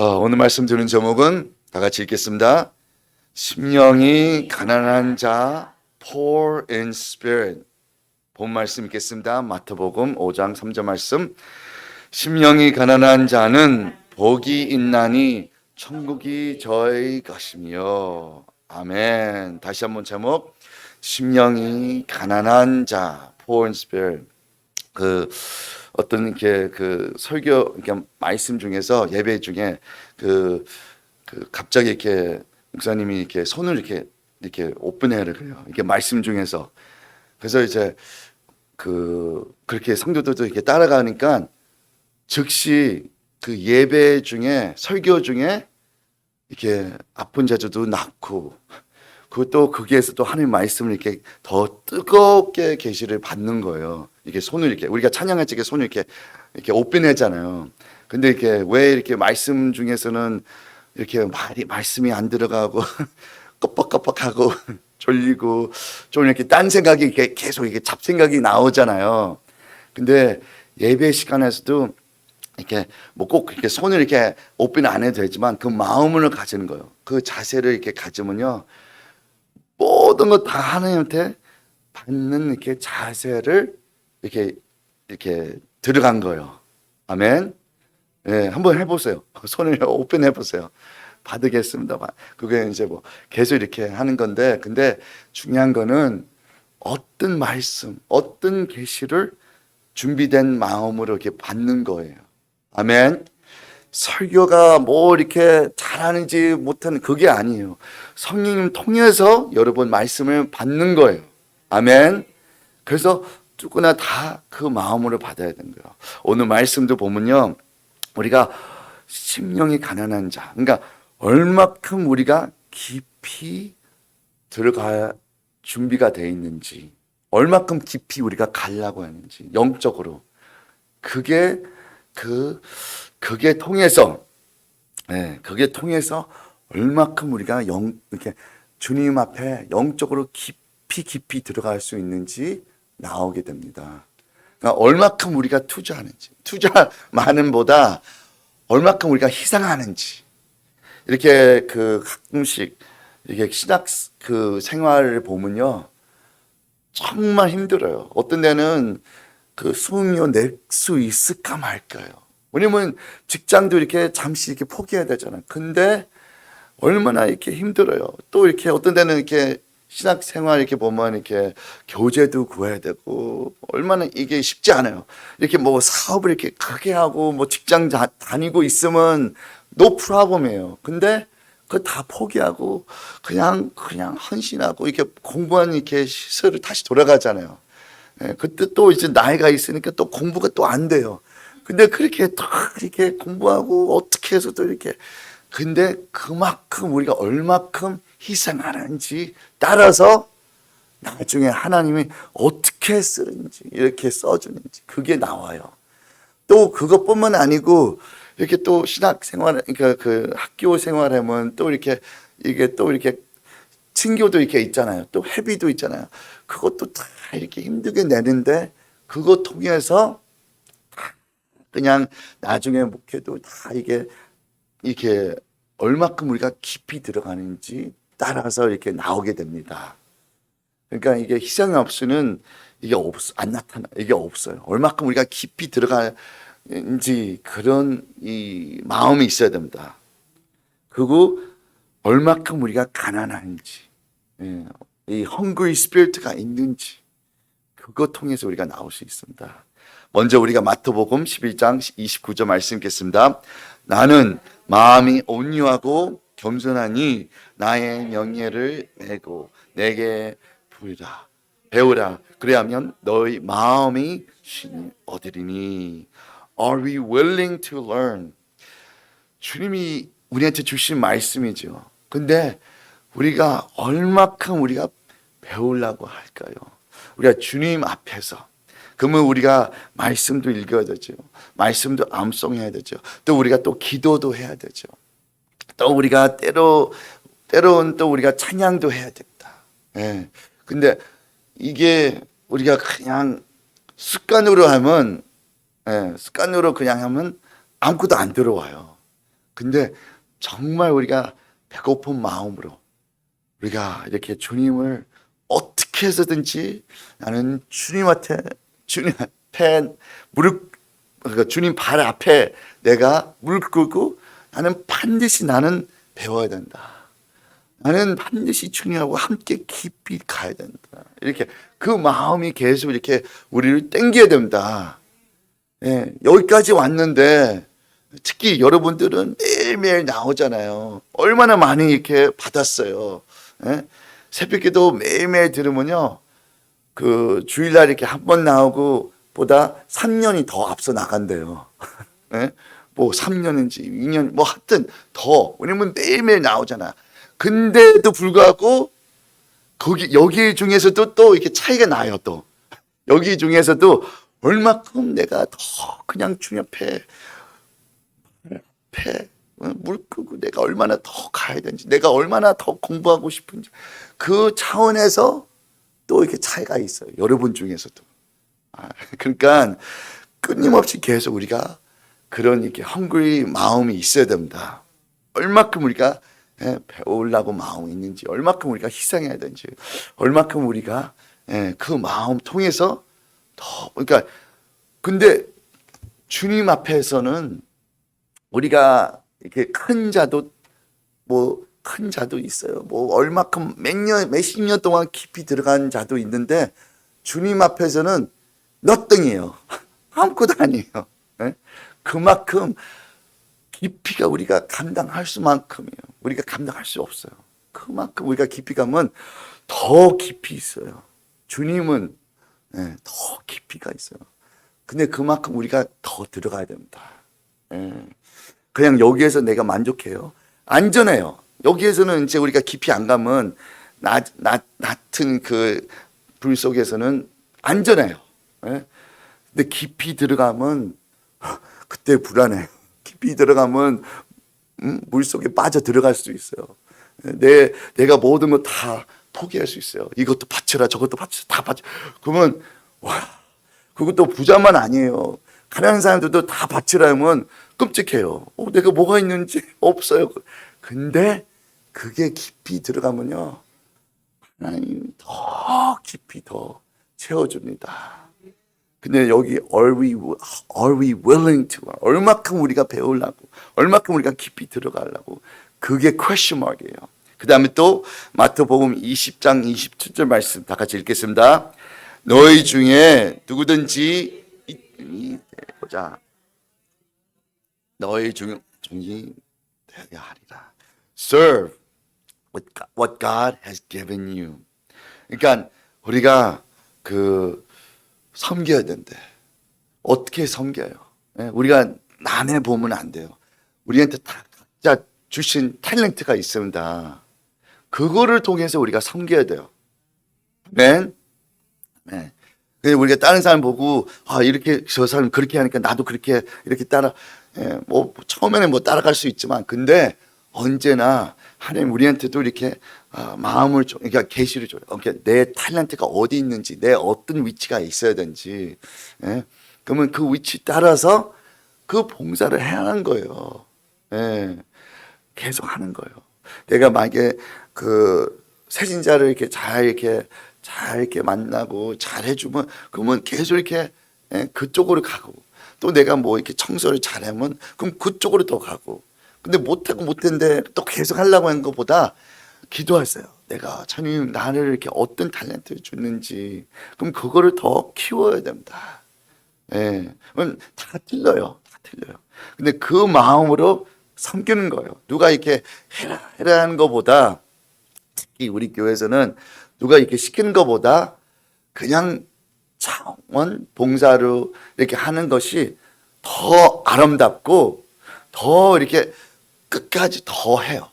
오늘 말씀 드린 제목은 다 같이 읽겠습니다. 심령이 가난한 자, poor in spirit. 본 말씀 읽겠습니다. 마태복음 5장 3절 말씀. 심령이 가난한 자는 복이 있나니 천국이 저희 것이며. 아멘. 다시 한번 제목. 심령이 가난한 자, poor in spirit. 어떤 이렇게 설교 이렇게 말씀 중에서 예배 중에 갑자기 이렇게 목사님이 이렇게 손을 이렇게 오픈해를 그래요. 이렇게 말씀 중에서. 그래서 이제 그렇게 성도들도 이렇게 따라가니까 즉시 그 예배 중에 설교 중에 이렇게 아픈 자들도 낫고, 그것도 거기에서 또 하나님 말씀을 이렇게 더 뜨겁게 계시를 받는 거예요. 이게 손을 이렇게 우리가 찬양할 때 손을 이렇게 오픈했잖아요. 근데 이렇게 왜 이렇게 말씀 중에서는 이렇게 말씀이 안 들어가고 껍벅껍벅하고 졸리고 좀 이렇게 딴 생각이 이렇게 계속 이게 잡생각이 나오잖아요. 근데 예배 시간에서도 이렇게 뭐 꼭 이렇게 손을 이렇게 오픈 안 해도 되지만 그 마음을 가지는 거예요. 그 자세를 이렇게 가지면요, 모든 것 다 하나님한테 받는 이렇게 자세를 이렇게 들어간 거예요. 아멘. 네, 한번 해보세요. 손을 오픈해 보세요. 받으겠습니다. 그게 이제 뭐 계속 이렇게 하는 건데, 근데 중요한 거는 어떤 말씀, 어떤 계시를 준비된 마음으로 이렇게 받는 거예요. 아멘. 설교가 뭐 이렇게 잘하는지 못하는 그게 아니에요. 성령님 통해서 여러분 말씀을 받는 거예요. 아멘. 그래서 누구나 다 그 마음으로 받아야 되는 거예요. 오늘 말씀도 보면요, 우리가 심령이 가난한 자, 그러니까 얼마큼 우리가 깊이 들어갈 준비가 되어 있는지, 얼마큼 깊이 우리가 가려고 하는지, 영적으로. 그게 통해서, 그게 통해서 얼마큼 우리가 이렇게 주님 앞에 영적으로 깊이 들어갈 수 있는지 나오게 됩니다. 그러니까 얼마큼 우리가 투자하는지, 투자 많음보다 얼마큼 우리가 희생하는지. 이렇게 가끔씩 이게 신학 생활을 보면요, 정말 힘들어요. 어떤 데는 수능료 낼 수 있을까 말까요. 왜냐면 직장도 이렇게 잠시 이렇게 포기해야 되잖아요. 근데 얼마나 이렇게 힘들어요. 또 이렇게 어떤 데는 이렇게 신학생활 이렇게 보면 이렇게 교재도 구해야 되고 얼마나 이게 쉽지 않아요. 이렇게 뭐 사업을 이렇게 크게 하고 뭐 직장 다니고 있으면 no problem이에요. 근데 그거 다 포기하고 그냥 헌신하고 이렇게 공부하는 이렇게 시설을 다시 돌아가잖아요. 그때 또 이제 나이가 있으니까 또 공부가 또 안 돼요. 근데 그렇게 또 이렇게 공부하고 어떻게 해서 또 이렇게, 근데 그만큼 우리가 얼마큼 희생하는지 따라서 나중에 하나님이 어떻게 쓰는지, 이렇게 써주는지 그게 나와요. 또 그것뿐만 아니고 이렇게 또 신학 생활, 그러니까 학교 생활하면 또 이렇게 이게 또 이렇게 친교도 이렇게 있잖아요. 또 회비도 있잖아요. 그것도 다 이렇게 힘들게 내는데 그거 통해서 그냥 나중에 목회도 다 이게 얼마큼 우리가 깊이 들어가는지 따라서 이렇게 나오게 됩니다. 그러니까 이게 희생이 없이는 이게 안 나타나. 이게 없어요. 얼마큼 우리가 깊이 들어가는지 그런 이 마음이 있어야 됩니다. 그리고 얼마큼 우리가 가난한지, 이 hungry spirit가 있는지, 그거 통해서 우리가 나올 수 있습니다. 먼저 우리가 마태복음 11장 29절 말씀 읽겠습니다. 나는 마음이 온유하고 겸손하니 나의 명예를 메고 내게 배우라. 그래야면 너희 마음이 쉼을 얻으리니. Are we willing to learn? 주님이 우리한테 주신 말씀이죠. 근데 우리가 얼마큼 우리가 배우려고 할까요? 우리가 주님 앞에서, 그러면 우리가 말씀도 읽어야 되죠. 말씀도 암송해야 되죠. 또 우리가 또 기도도 해야 되죠. 또 우리가 때로는 또 우리가 찬양도 해야 됩니다. 근데 이게 우리가 그냥 습관으로 그냥 하면 아무것도 안 들어와요. 근데 정말 우리가 배고픈 마음으로 우리가 이렇게 주님을 어떻게 해서든지 나는 주님 앞에 그러니까 주님 발 앞에 내가 무릎 꿇고 나는 반드시 나는 배워야 된다. 나는 반드시 주님하고 함께 깊이 가야 된다. 이렇게 그 마음이 계속 이렇게 우리를 땡겨야 된다. 예, 여기까지 왔는데 특히 여러분들은 매일매일 나오잖아요. 얼마나 많이 이렇게 받았어요. 예? 새벽기도 매일매일 들으면요, 그 주일날 이렇게 한 번 나오고 보다 3년이 더 앞서 나간대요. 예? 뭐 3년인지 2년 뭐 하여튼 더, 왜냐면 매일매일 나오잖아. 근데도 불구하고 여기 중에서도 또 이렇게 차이가 나요. 또 여기 중에서도 얼마큼 내가 더 그냥 주님 앞에 무릎 꿇고 내가 얼마나 더 가야 되는지, 내가 얼마나 더 공부하고 싶은지, 그 차원에서 또 이렇게 차이가 있어요. 여러분 중에서도. 그러니까 끊임없이 계속 우리가 그런 이렇게 헝그리 마음이 있어야 됩니다. 얼마큼 우리가 배우려고 마음이 있는지, 얼마큼 우리가 희생해야 되는지, 얼마큼 우리가 그 마음 통해서 더, 그러니까 근데 주님 앞에서는 우리가 이렇게 큰 자도 뭐 큰 자도 있어요. 뭐 얼마큼 몇십 년 동안 깊이 들어간 자도 있는데 주님 앞에서는 너등이에요. 아무것도 아니에요. 네? 그만큼 깊이가 우리가 감당할 수만큼이에요. 우리가 감당할 수 없어요. 그만큼 우리가 깊이 가면 더 깊이 있어요. 주님은 더 깊이가 있어요. 근데 그만큼 우리가 더 들어가야 됩니다. 그냥 여기에서 내가 만족해요. 안전해요. 여기에서는 이제 우리가 깊이 안 가면 낮은 그 불 속에서는 안전해요. 근데 깊이 들어가면 그때 불안해요. 깊이 들어가면 물 속에 빠져 들어갈 수 있어요. 내가 모든 거 다 포기할 수 있어요. 이것도 바쳐라, 저것도 바쳐라, 다 바쳐. 그러면 와, 그것도 부자만 아니에요. 가난한 사람들도 다 바치라 하면 끔찍해요. 내가 뭐가 있는지 없어요. 근데 그게 깊이 들어가면요, 하나님 더 깊이 더 채워줍니다. 근데 여기 are we willing to, 얼마큼 우리가 배우려고, 얼마큼 우리가 깊이 들어가려고, 그게 question mark이에요. 그 다음에 또 마태복음 20장 27절 말씀 다 같이 읽겠습니다. 너희 중에 누구든지 보자. 너희 중에 되게 하리라. Serve what God has given you. 그러니까 우리가 섬겨야 된대. 어떻게 섬겨요? 우리가 남의 보면 안 돼요. 우리한테 다 각자 주신 탤런트가 있습니다. 그거를 통해서 우리가 섬겨야 돼요. 네. 근데 우리가 다른 사람 보고 이렇게 저 사람 그렇게 하니까 나도 그렇게 이렇게 따라 뭐 처음에는 뭐 따라갈 수 있지만 근데 언제나 하나님 우리한테도 이렇게 마음을 줘, 그러니까 계시를 줘요. 그러니까 내 탤런트가 어디 있는지, 내 어떤 위치가 있어야 되는지. 그러면 그 위치 따라서 그 봉사를 해야 하는 거예요. 계속 하는 거예요. 내가 만약에 그 세진자를 잘 이렇게 만나고 잘 해주면 그러면 계속 이렇게 그쪽으로 가고 또 내가 뭐 이렇게 청소를 잘하면 그럼 그쪽으로 더 가고 근데 못했는데 또 계속 하려고 하는 것보다 기도하세요. 내가 주님 나를 이렇게 어떤 탤런트를 주는지 그럼 그거를 더 키워야 됩니다. 그럼 다 틀려요. 근데 그 마음으로 섬기는 거예요. 누가 이렇게 해라 하는 것보다 특히 우리 교회에서는 누가 이렇게 시키는 것보다 그냥 차원 봉사로 이렇게 하는 것이 더 아름답고 더 이렇게 끝까지 더 해요.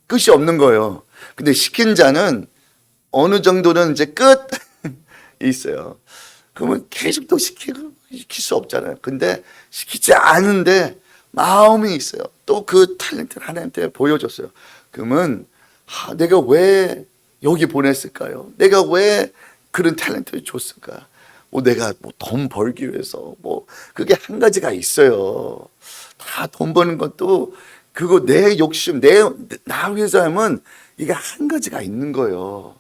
끝이 없는 거예요. 근데 시킨 자는 어느 정도는 이제 끝 있어요. 그러면 계속 또 시킬 수 없잖아요. 근데 시키지 않은데 마음이 있어요. 또 그 탤런트를 하나님한테 보여줬어요. 그러면 내가 왜 여기 보냈을까요? 내가 왜 그런 탤런트를 줬을까? 뭐 내가 뭐 돈 벌기 위해서 뭐 그게 한 가지가 있어요. 다 돈 버는 것도 그거 내 욕심, 나 위해서 하면 이게 한 가지가 있는 거예요.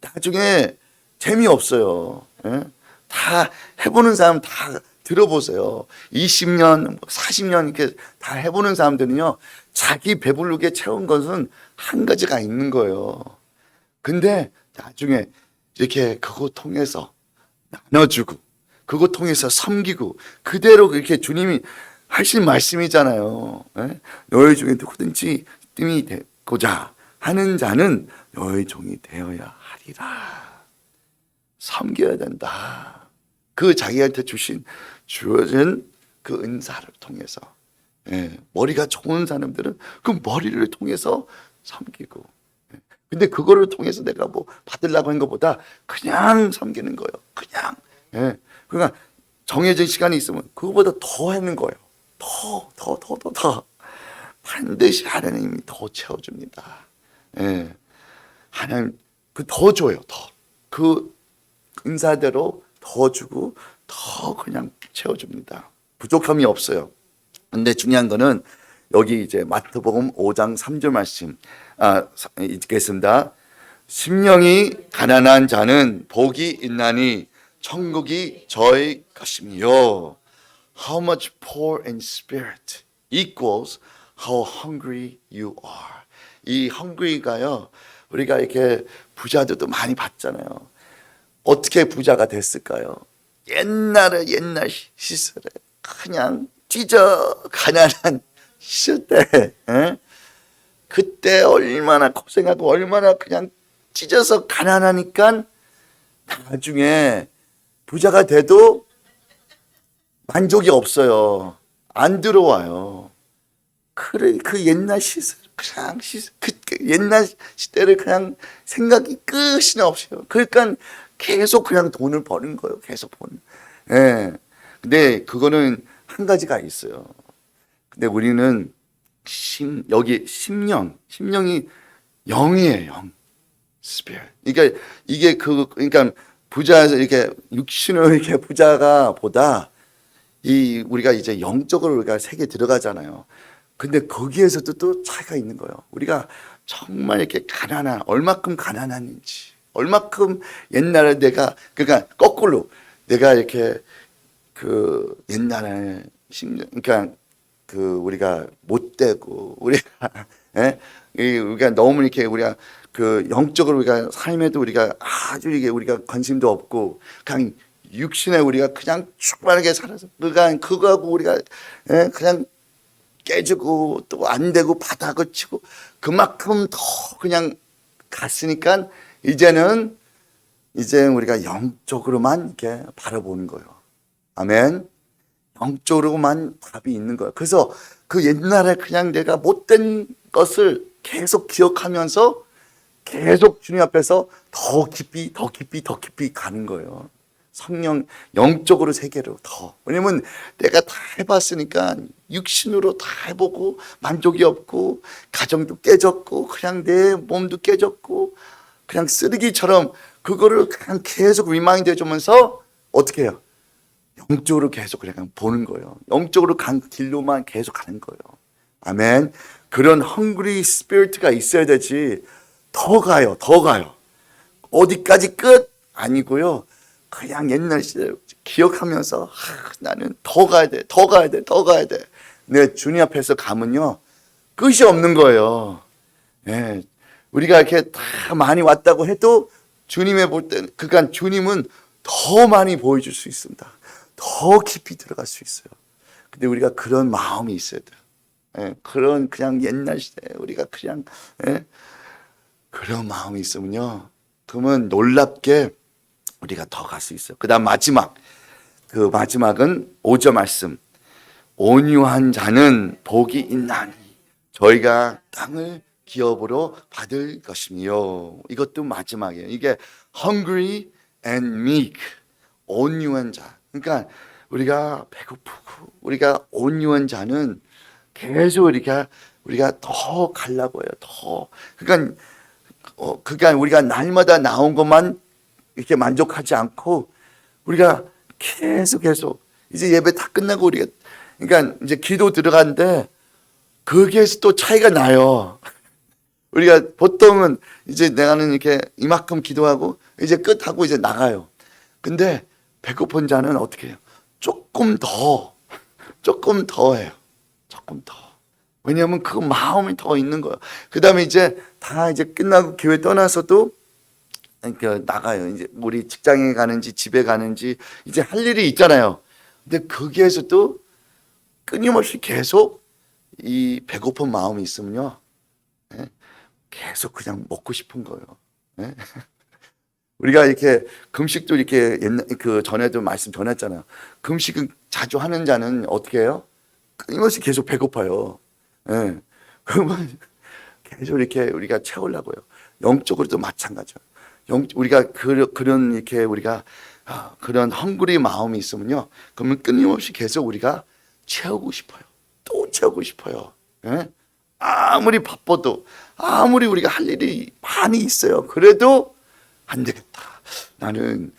나중에 재미없어요. 예? 다 해보는 사람 다 들어보세요. 20년, 40년 이렇게 다 해보는 사람들은요, 자기 배부르게 채운 것은 한 가지가 있는 거예요. 근데 나중에 이렇게 그거 통해서 나눠주고, 그거 통해서 섬기고, 그대로 이렇게 주님이 하신 말씀이잖아요. 예? 너희 중에 누구든지 뜸이 되고자 하는 자는 너희 종이 되어야 하리라. 섬겨야 된다. 그 자기한테 주어진 그 은사를 통해서. 예, 머리가 좋은 사람들은 그 머리를 통해서 섬기고. 예, 근데 그거를 통해서 내가 뭐 받으려고 한 것보다 그냥 섬기는 거예요. 그냥. 예, 그러니까 정해진 시간이 있으면 그거보다 더 하는 거예요. 더. 반드시 하나님이 더 채워줍니다. 예, 하나님 더 줘요. 그 은사대로 더 주고 더 그냥 채워줍니다. 부족함이 없어요. 근데 중요한 거는 여기 이제 마태복음 5장 3절 말씀 읽겠습니다. 심령이 가난한 자는 복이 있나니 천국이 저의 것이며 How much poor in spirit equals how hungry you are. 이 hungry가요, 우리가 이렇게 부자들도 많이 봤잖아요. 어떻게 부자가 됐을까요? 옛날 시절에 그냥 찢어 가난한 시절 때, 그때 얼마나 고생하고 얼마나 그냥 찢어서 가난하니까 나중에 부자가 돼도 만족이 없어요. 안 들어와요. 그래, 그 옛날 시절, 그냥 옛날 시대를 그냥 생각이 끝이 없어요. 그러니까 계속 그냥 돈을 버는 거예요. 계속 버는. 예. 근데 그거는 한 가지가 있어요. 근데 우리는 여기 심령이 영이에요. 영. spirit. 그러니까 그러니까 부자에서 이렇게 육신으로 이렇게 부자가 보다 우리가 이제 영적으로 우리가 세계에 들어가잖아요. 근데 거기에서도 또 차이가 있는 거예요. 우리가 정말 이렇게 얼마큼 가난한지, 얼마큼 옛날에 그러니까 거꾸로 내가 이렇게 그 옛날에 그러니까 우리가 못되고 우리가 너무 이렇게 우리가 그 영적으로 우리가 삶에도 우리가 아주 이게 우리가 관심도 없고 그냥 육신에 우리가 그냥 충만하게 살아서 그거하고 우리가 그냥 깨지고 또 안 되고 바닥을 치고 그만큼 더 그냥 갔으니까 이제 우리가 영적으로만 이렇게 바라보는 거예요. 아멘. 영적으로만 답이 있는 거예요. 그래서 그 옛날에 그냥 내가 못된 것을 계속 기억하면서 계속 주님 앞에서 더 깊이 가는 거예요. 성령 영적으로 세계로 더. 왜냐면 내가 다 해봤으니까 육신으로 다 해보고 만족이 없고 가정도 깨졌고 그냥 내 몸도 깨졌고 그냥 쓰레기처럼 그거를 그냥 계속 리마인드 해주면서 어떻게 해요? 영적으로 계속 그냥 보는 거예요. 영적으로 간 길로만 계속 가는 거예요. 아멘. 그런 hungry spirit가 있어야 되지. 더 가요. 어디까지 끝? 아니고요. 그냥 옛날 시대 기억하면서 나는 더 가야 돼. 내 주님 앞에서 가면요 끝이 없는 거예요. 예, 우리가 이렇게 다 많이 왔다고 해도 주님의 볼 때는 그러니까 주님은 더 많이 보여줄 수 있습니다. 더 깊이 들어갈 수 있어요. 근데 우리가 그런 마음이 있어야 돼요. 예, 그런 그냥 옛날 시대 우리가 그냥 그런 마음이 있으면요 그러면 놀랍게 우리가 더 갈 수 있어요. 그 다음 마지막은 5절 말씀. 온유한 자는 복이 있나니 저희가 땅을 기업으로 받을 것이며. 이것도 마지막이에요. 이게 hungry and meek. 온유한 자. 그러니까 우리가 배고프고 우리가 온유한 자는 계속 우리가 더 가려고 해요. 더. 그러니까 우리가 날마다 나온 것만 이렇게 만족하지 않고 우리가 계속 이제 예배 다 끝나고 우리가 그러니까 이제 기도 들어가는데 거기에서 또 차이가 나요. 우리가 보통은 이제 내가는 이렇게 이만큼 기도하고 이제 끝하고 이제 나가요. 근데 배고픈 자는 어떻게 해요? 조금 더 해요. 조금 더. 왜냐하면 그 마음이 더 있는 거예요. 그 다음에 이제 다 이제 끝나고 교회 떠나서도 그러니까 나가요. 이제 우리 직장에 가는지 집에 가는지 이제 할 일이 있잖아요. 근데 거기에서도 끊임없이 계속 이 배고픈 마음이 있으면요, 예? 계속 그냥 먹고 싶은 거예요. 예? 우리가 이렇게 금식도 이렇게 옛날 그 전에도 말씀 전했잖아요. 금식은 자주 하는 자는 어떻게 해요? 끊임없이 계속 배고파요. 예. 그러면 계속 이렇게 우리가 채우려고요. 영적으로도 마찬가지예요. 우리가 그런 이렇게 우리가 그런 헝그리 마음이 있으면요, 그러면 끊임없이 계속 우리가 채우고 싶어요. 또 채우고 싶어요. 예? 아무리 바빠도 아무리 우리가 할 일이 많이 있어요. 그래도 안 되겠다. 나는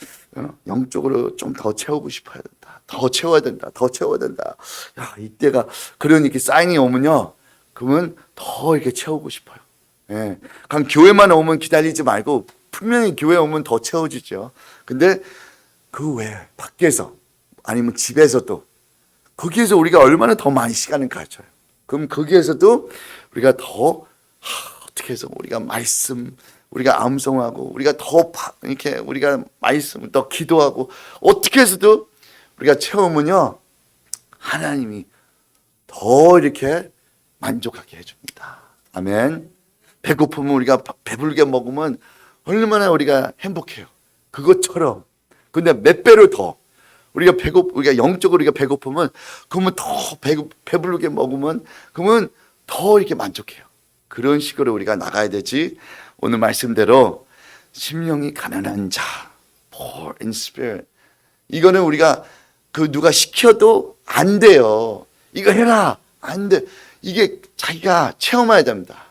영적으로 좀 더 채우고 싶어야 된다. 더 채워야 된다. 더 채워야 된다. 야, 이때가 그런 이렇게 사인이 오면요, 그러면 더 이렇게 채우고 싶어요. 예. 그냥 교회만 오면 기다리지 말고 분명히 교회 오면 더 채워지죠. 근데 그 외에 밖에서 아니면 집에서도 거기에서 우리가 얼마나 더 많이 시간을 가져요. 그럼 거기에서도 우리가 더 어떻게 해서 우리가 말씀 우리가 암송하고 우리가 더 이렇게 우리가 말씀 더 기도하고 어떻게 해서도 우리가 채우면요, 하나님이 더 이렇게 만족하게 해줍니다. 아멘. 배고프면 우리가 배부르게 먹으면 얼마나 우리가 행복해요. 그것처럼. 근데 몇 배로 더 우리가 영적으로 우리가 배고프면 그러면 더 배부르게 먹으면 그러면 더 이렇게 만족해요. 그런 식으로 우리가 나가야 되지. 오늘 말씀대로 심령이 가난한 자, poor in spirit. 이거는 우리가 그 누가 시켜도 안 돼요. 이거 해라. 안 돼. 이게 자기가 체험해야 됩니다.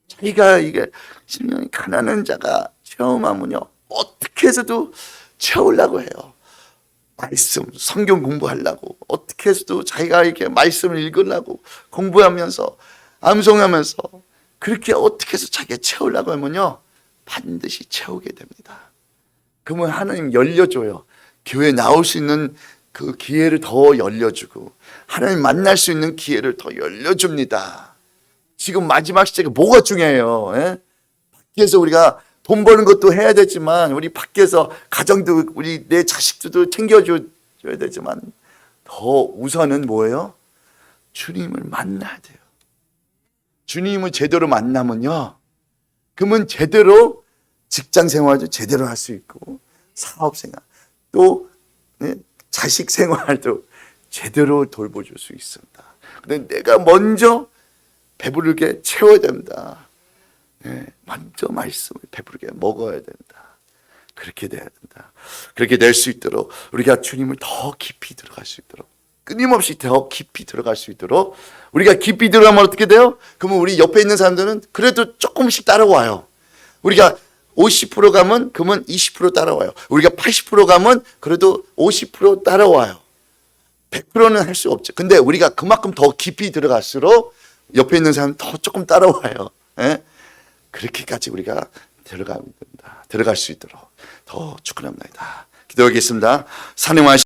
자기가 이게 심령이 가난한 자가 체험하면요, 어떻게 해서도 채우려고 해요. 말씀, 성경 공부하려고 어떻게 해서도 자기가 이렇게 말씀을 읽으려고 공부하면서 암송하면서 그렇게 어떻게 해서 자기가 채우려고 하면요, 반드시 채우게 됩니다. 그러면 하나님 열려줘요. 교회 나올 수 있는 그 기회를 더 열려주고 하나님 만날 수 있는 기회를 더 열려줍니다. 지금 마지막 시대가 뭐가 중요해요? 예? 밖에서 우리가 돈 버는 것도 해야 되지만 우리 밖에서 가정도 우리 내 자식들도 챙겨줘야 되지만 더 우선은 뭐예요? 주님을 만나야 돼요. 주님을 제대로 만나면요, 그러면 제대로 직장 생활도 제대로 할 수 있고 사업 생활 또 자식 생활도 제대로 돌보줄 수 있습니다. 근데 내가 먼저 배부르게 채워야 됩니다. 먼저 말씀을 배부르게 먹어야 된다. 그렇게 돼야 된다. 그렇게 될 수 있도록 우리가 주님을 더 깊이 들어갈 수 있도록 끊임없이 더 깊이 들어갈 수 있도록 우리가 깊이 들어가면 어떻게 돼요? 그러면 우리 옆에 있는 사람들은 그래도 조금씩 따라와요. 우리가 50% 가면 그러면 20% 따라와요. 우리가 80% 가면 그래도 50% 따라와요. 100%는 할 수 없죠. 근데 우리가 그만큼 더 깊이 들어갈수록 옆에 있는 사람 더 조금 따라와요. 예? 그렇게까지 우리가 들어갈 수 있도록 더 축원합니다. 기도하겠습니다. 산행하시